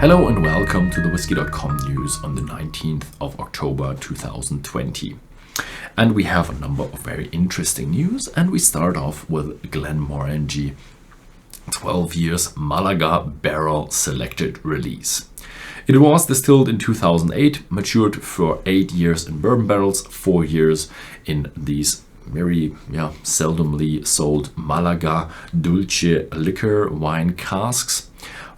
Hello and welcome to the Whisky.com news on the 19th of October 2020. And we have a number of very interesting news, and we start off with Glenmorangie 12 years Malaga barrel selected release. It was distilled in 2008, matured for 8 years in bourbon barrels, 4 years in these very seldomly sold Malaga Dulce liquor wine casks.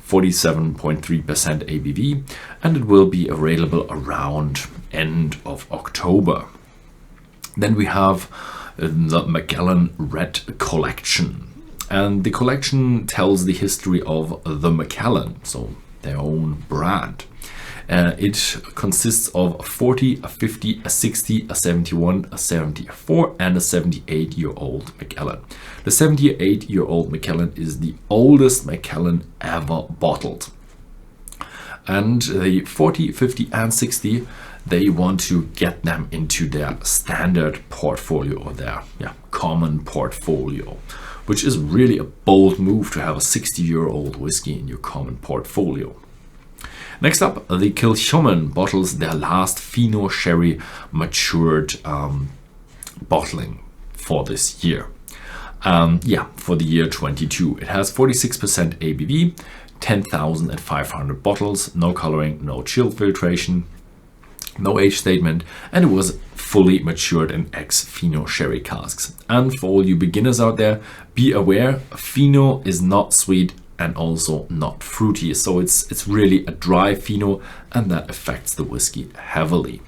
47.3% ABV, and it will be available around end of October. Then we have the Macallan Red Collection, and the collection tells the history of the Macallan, so their own brand. It consists of a 40, a 50, a 60, a 71, a 74 and a 78-year-old Macallan. The 78-year-old Macallan is the oldest Macallan ever bottled. And the 40, 50 and 60, they want to get them into their standard portfolio, or their common portfolio, which is really a bold move to have a 60-year-old whiskey in your common portfolio. Next up, the Kilchoman bottles their last Fino sherry matured bottling for this year. For the year 22. It has 46% ABV, 10,500 bottles, no coloring, no chill filtration, no age statement, and it was fully matured in ex-Fino sherry casks. And for all you beginners out there, be aware, Fino is not sweet and also not fruity, so it's really a dry Fino, and that affects the whiskey heavily.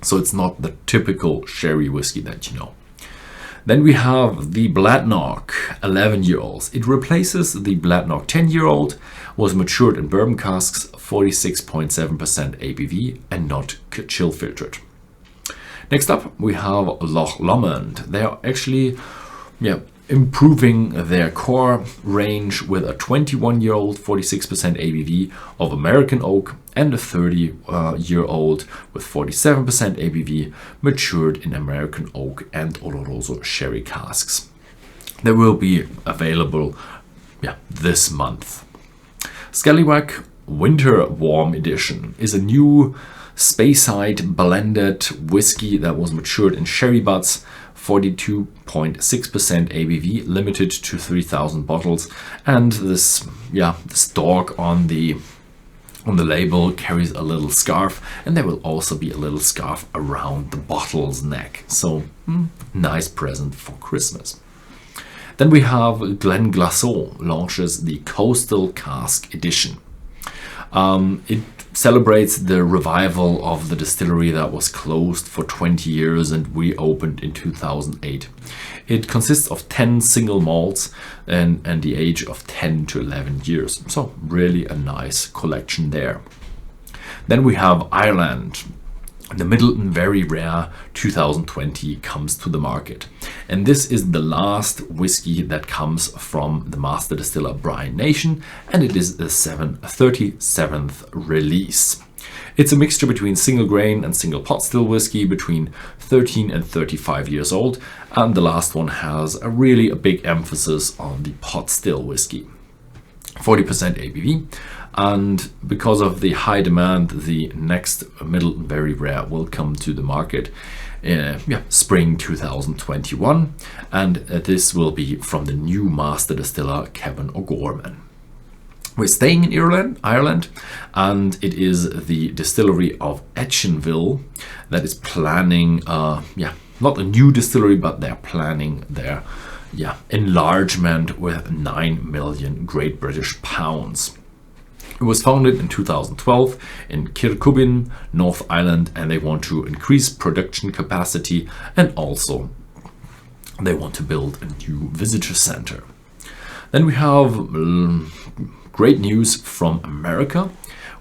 So it's not the typical sherry whiskey that you know. Then we have the Bladnoch 11-year-olds. It replaces the Bladnoch 10-year-old, was matured in bourbon casks, 46.7% ABV and not chill filtered. Next up we have Loch Lomond. They are actually improving their core range with a 21-year-old 46% ABV of American oak and a 30-year-old with 47% ABV matured in American oak and Oloroso sherry casks. They will be available this month. Scallywag Winter Warm Edition is a new Speyside blended whiskey that was matured in sherry butts, 42.6% ABV, limited to 3,000 bottles, and this dog on the label carries a little scarf, and there will also be a little scarf around the bottle's neck. So nice present for Christmas. Then we have Glenglassaugh launches the Coastal Cask Edition. It celebrates the revival of the distillery that was closed for 20 years and reopened in 2008. It consists of 10 single malts and the age of 10 to 11 years. So really a nice collection there. Then we have Ireland. The Midleton Very Rare 2020 comes to the market. And this is the last whiskey that comes from the master distiller Brian Nation, and it is the 37th release. It's a mixture between single grain and single pot still whiskey between 13 and 35 years old, and the last one has a big emphasis on the pot still whiskey. 40% ABV, and because of the high demand, the next Midleton Very Rare will come to the market in spring 2021, and this will be from the new master distiller Kevin O'Gorman. We're staying in Ireland, and it is the distillery of Echlinville that is planning not a new distillery, but they're planning their enlargement with 9 million Great British pounds. It was founded in 2012 in Kilchoman, North Ireland, and they want to increase production capacity, and also they want to build a new visitor center. Then we have great news from America.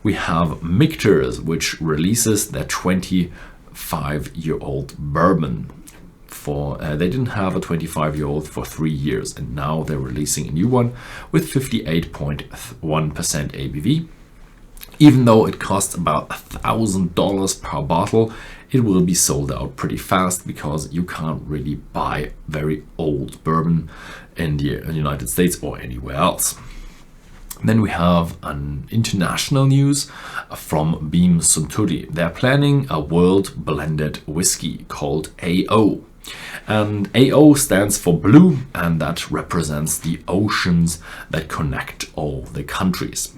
We have Michters, which releases their 25-year-old bourbon. They didn't have a 25-year-old for 3 years, and now they're releasing a new one with 58.1% ABV. Even though it costs about $1,000 per bottle, it will be sold out pretty fast because you can't really buy very old bourbon in the United States or anywhere else. Then we have an international news from Beam Suntory. They're planning a world blended whiskey called AO. And AO stands for blue, and that represents the oceans that connect all the countries.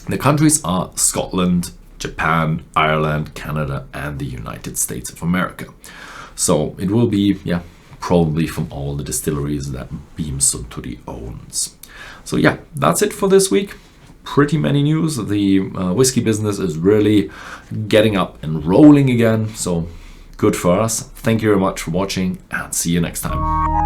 The countries are Scotland, Japan, Ireland, Canada, and the United States of America. So it will be, probably from all the distilleries that Beam Suntory owns. So yeah, that's it for this week. Pretty many news. The whiskey business is really getting up and rolling again. So good for us. Thank you very much for watching, and see you next time.